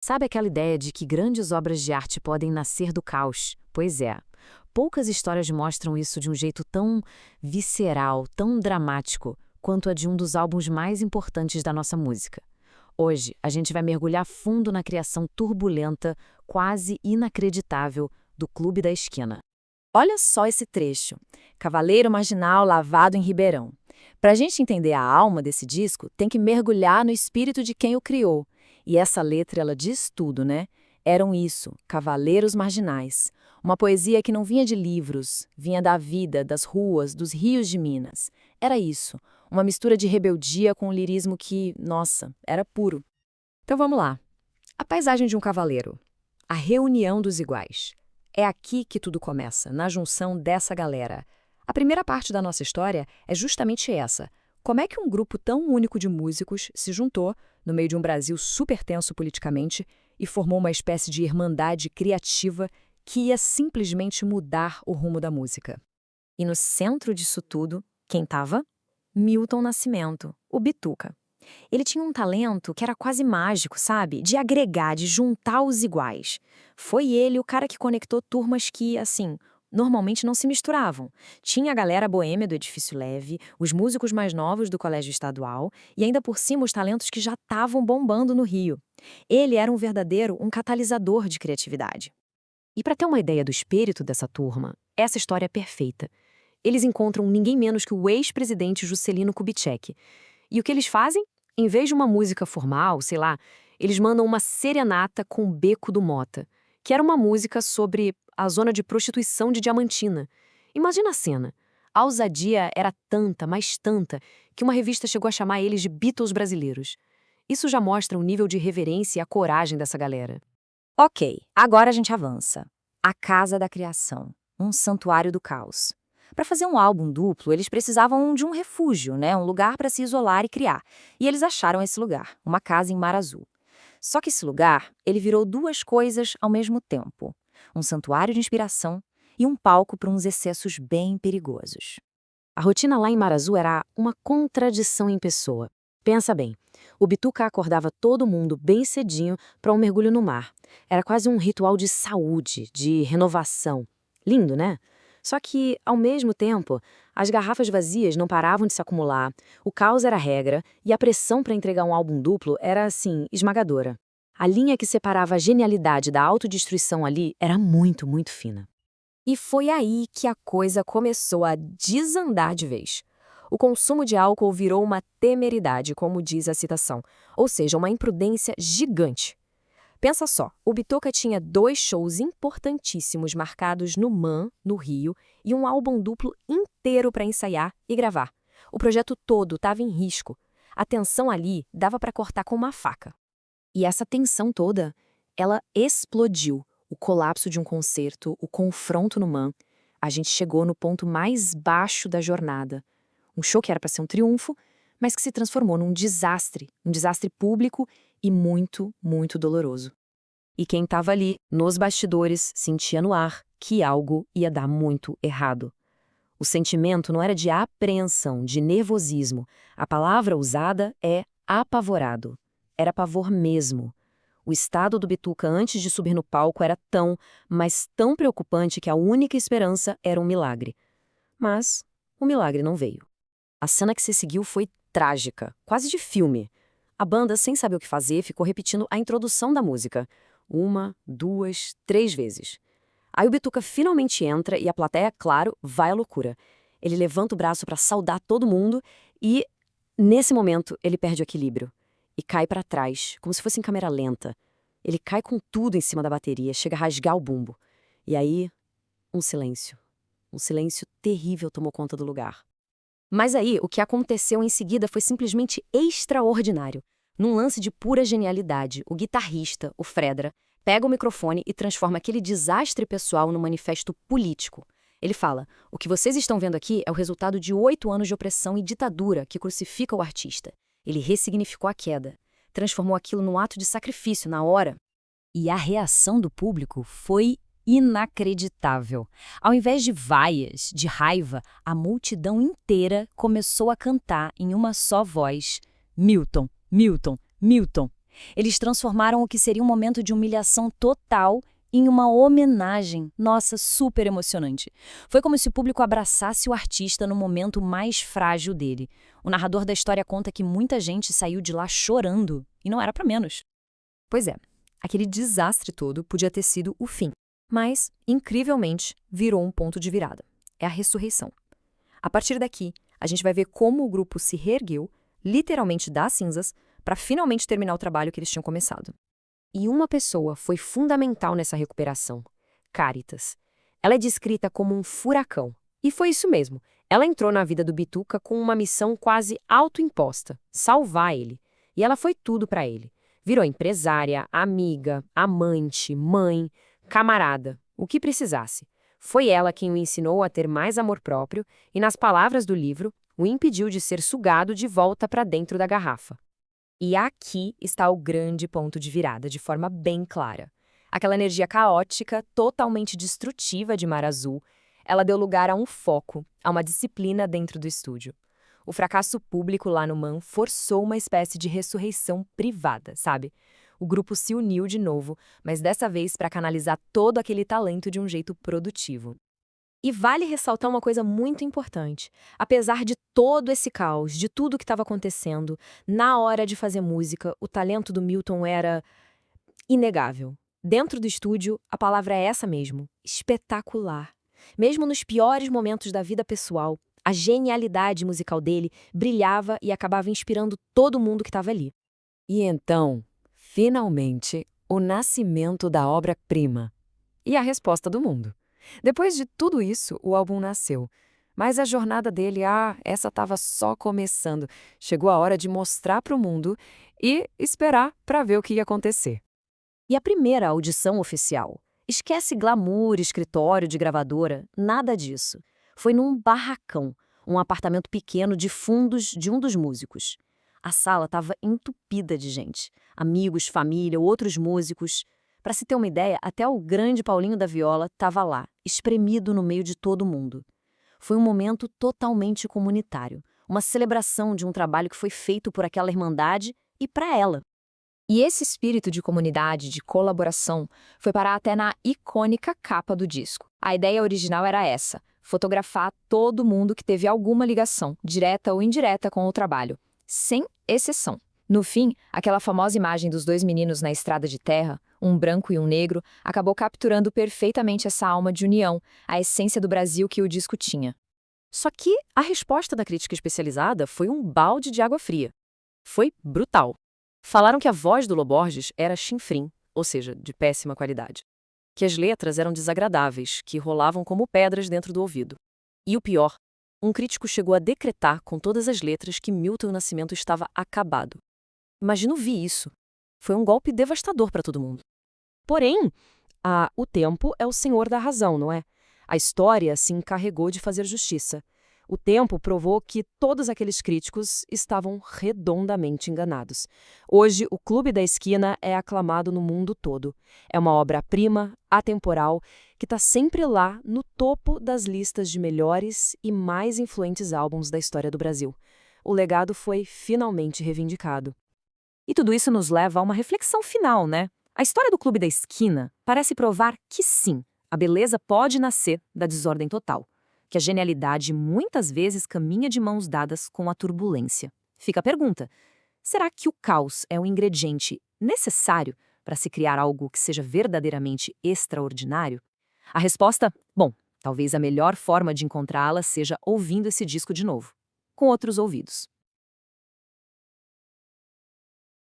Sabe aquela ideia de que grandes obras de arte podem nascer do caos? Pois é. Poucas histórias mostram isso de um jeito tão visceral, tão dramático, quanto a de um dos álbuns mais importantes da nossa música. Hoje, a gente vai mergulhar fundo na criação turbulenta, quase inacreditável, do Clube da Esquina. Olha só esse trecho. Cavaleiro Marginal lavado em Ribeirão. Para a gente entender a alma desse disco, tem que mergulhar no espírito de quem o criou. E essa letra, ela diz tudo, né? Eram isso, cavaleiros marginais. Uma poesia que não vinha de livros, vinha da vida, das ruas, dos rios de Minas. Era isso, uma mistura de rebeldia com um lirismo que, nossa, era puro. Então vamos lá. A paisagem de um cavaleiro. A reunião dos iguais. É aqui que tudo começa, na junção dessa galera. A primeira parte da nossa história é justamente essa. Como é que um grupo tão único de músicos se juntou, no meio de um Brasil super tenso politicamente, e formou uma espécie de irmandade criativa que ia simplesmente mudar o rumo da música? E no centro disso tudo, quem estava? Milton Nascimento, o Bituca. Ele tinha um talento que era quase mágico, sabe? De agregar, de juntar os iguais. Foi ele o cara que conectou turmas que, assim, normalmente não se misturavam. Tinha a galera boêmia do Edifício Leve, os músicos mais novos do Colégio Estadual e ainda por cima os talentos que já estavam bombando no Rio. Ele era um catalisador de criatividade. E para ter uma ideia do espírito dessa turma, essa história é perfeita. Eles encontram ninguém menos que o ex-presidente Juscelino Kubitschek. E o que eles fazem? Em vez de uma música formal, sei lá, eles mandam uma serenata com o Beco do Mota, que era uma música sobre a zona de prostituição de Diamantina. Imagina a cena. A ousadia era tanta, mas tanta, que uma revista chegou a chamar eles de Beatles brasileiros. Isso já mostra o nível de reverência e a coragem dessa galera. Ok, agora a gente avança. A Casa da Criação, um santuário do caos. Para fazer um álbum duplo, eles precisavam de um refúgio, né? Um lugar para se isolar e criar. E eles acharam esse lugar, uma casa em Mar Azul. Só que esse lugar, ele virou duas coisas ao mesmo tempo. Um santuário de inspiração e um palco para uns excessos bem perigosos. A rotina lá em Mar Azul era uma contradição em pessoa. Pensa bem, o Bituca acordava todo mundo bem cedinho para um mergulho no mar. Era quase um ritual de saúde, de renovação. Lindo, né? Só que, ao mesmo tempo, as garrafas vazias não paravam de se acumular, o caos era a regra e a pressão para entregar um álbum duplo era, assim, esmagadora. A linha que separava a genialidade da autodestruição ali era muito, muito fina. E foi aí que a coisa começou a desandar de vez. O consumo de álcool virou uma temeridade, como diz a citação, ou seja, uma imprudência gigante. Pensa só, o Bituca tinha 2 shows importantíssimos marcados no MAN, no Rio, e um álbum duplo inteiro para ensaiar e gravar. O projeto todo estava em risco. A tensão ali dava para cortar com uma faca. E essa tensão toda, ela explodiu. O colapso de um concerto, o confronto no MAN. A gente chegou no ponto mais baixo da jornada. Um show que era para ser um triunfo, mas que se transformou num desastre. Um desastre público e muito, muito doloroso. E quem estava ali, nos bastidores, sentia no ar que algo ia dar muito errado. O sentimento não era de apreensão, de nervosismo. A palavra usada é apavorado. Era pavor mesmo. O estado do Bituca antes de subir no palco era tão, mas tão preocupante que a única esperança era um milagre. Mas o milagre não veio. A cena que se seguiu foi trágica, quase de filme. A banda, sem saber o que fazer, ficou repetindo a introdução da música. 1, 2, 3 vezes. Aí o Bituca finalmente entra e a plateia, claro, vai à loucura. Ele levanta o braço para saudar todo mundo e, nesse momento, ele perde o equilíbrio. E cai para trás, como se fosse em câmera lenta. Ele cai com tudo em cima da bateria, chega a rasgar o bumbo. E aí, um silêncio. Um silêncio terrível tomou conta do lugar. Mas aí, o que aconteceu em seguida foi simplesmente extraordinário. Num lance de pura genialidade, o guitarrista, o Fredra, pega o microfone e transforma aquele desastre pessoal num manifesto político. Ele fala: o que vocês estão vendo aqui é o resultado de 8 anos de opressão e ditadura que crucifica o artista. Ele ressignificou a queda, transformou aquilo num ato de sacrifício na hora. E a reação do público foi inacreditável. Ao invés de vaias, de raiva, a multidão inteira começou a cantar em uma só voz: Milton, Milton, Milton. Eles transformaram o que seria um momento de humilhação total em uma homenagem. Nossa, super emocionante. Foi como se o público abraçasse o artista no momento mais frágil dele. O narrador da história conta que muita gente saiu de lá chorando, e não era para menos. Pois é, aquele desastre todo podia ter sido o fim, mas, incrivelmente, virou um ponto de virada. É a ressurreição. A partir daqui, a gente vai ver como o grupo se reergueu, literalmente das cinzas, para finalmente terminar o trabalho que eles tinham começado. E uma pessoa foi fundamental nessa recuperação: Cáritas. Ela é descrita como um furacão. E foi isso mesmo. Ela entrou na vida do Bituca com uma missão quase autoimposta: salvar ele. E ela foi tudo para ele. Virou empresária, amiga, amante, mãe, camarada, o que precisasse. Foi ela quem o ensinou a ter mais amor próprio e, nas palavras do livro, o impediu de ser sugado de volta para dentro da garrafa. E aqui está o grande ponto de virada, de forma bem clara. Aquela energia caótica, totalmente destrutiva de Mar Azul, ela deu lugar a um foco, a uma disciplina dentro do estúdio. O fracasso público lá no MAN forçou uma espécie de ressurreição privada, sabe? O grupo se uniu de novo, mas dessa vez para canalizar todo aquele talento de um jeito produtivo. E vale ressaltar uma coisa muito importante. Apesar de todo esse caos, de tudo que estava acontecendo, na hora de fazer música, o talento do Milton era inegável. Dentro do estúdio, a palavra é essa mesmo: espetacular. Mesmo nos piores momentos da vida pessoal, a genialidade musical dele brilhava e acabava inspirando todo mundo que estava ali. E então, finalmente, o nascimento da obra-prima. E a resposta do mundo. Depois de tudo isso, o álbum nasceu. Mas a jornada dele, essa estava só começando. Chegou a hora de mostrar para o mundo e esperar para ver o que ia acontecer. E a primeira audição oficial? Esquece glamour, escritório de gravadora, nada disso. Foi num barracão, um apartamento pequeno de fundos de um dos músicos. A sala estava entupida de gente. Amigos, família, outros músicos. Para se ter uma ideia, até o grande Paulinho da Viola estava lá, espremido no meio de todo mundo. Foi um momento totalmente comunitário, uma celebração de um trabalho que foi feito por aquela irmandade e para ela. E esse espírito de comunidade, de colaboração, foi parar até na icônica capa do disco. A ideia original era essa: fotografar todo mundo que teve alguma ligação, direta ou indireta, com o trabalho, sem exceção. No fim, aquela famosa imagem dos dois meninos na estrada de terra, um branco e um negro, acabou capturando perfeitamente essa alma de união, a essência do Brasil que o disco tinha. Só que a resposta da crítica especializada foi um balde de água fria. Foi brutal. Falaram que a voz do Loborges era chinfrim, ou seja, de péssima qualidade. Que as letras eram desagradáveis, que rolavam como pedras dentro do ouvido. E o pior, um crítico chegou a decretar com todas as letras que Milton Nascimento estava acabado. Imagina ouvir isso. Foi um golpe devastador para todo mundo. Porém, o tempo é o senhor da razão, não é? A história se encarregou de fazer justiça. O tempo provou que todos aqueles críticos estavam redondamente enganados. Hoje, o Clube da Esquina é aclamado no mundo todo. É uma obra-prima, atemporal, que está sempre lá no topo das listas de melhores e mais influentes álbuns da história do Brasil. O legado foi finalmente reivindicado. E tudo isso nos leva a uma reflexão final, né? A história do Clube da Esquina parece provar que sim, a beleza pode nascer da desordem total, que a genialidade muitas vezes caminha de mãos dadas com a turbulência. Fica a pergunta: será que o caos é um ingrediente necessário para se criar algo que seja verdadeiramente extraordinário? A resposta, bom, talvez a melhor forma de encontrá-la seja ouvindo esse disco de novo, com outros ouvidos.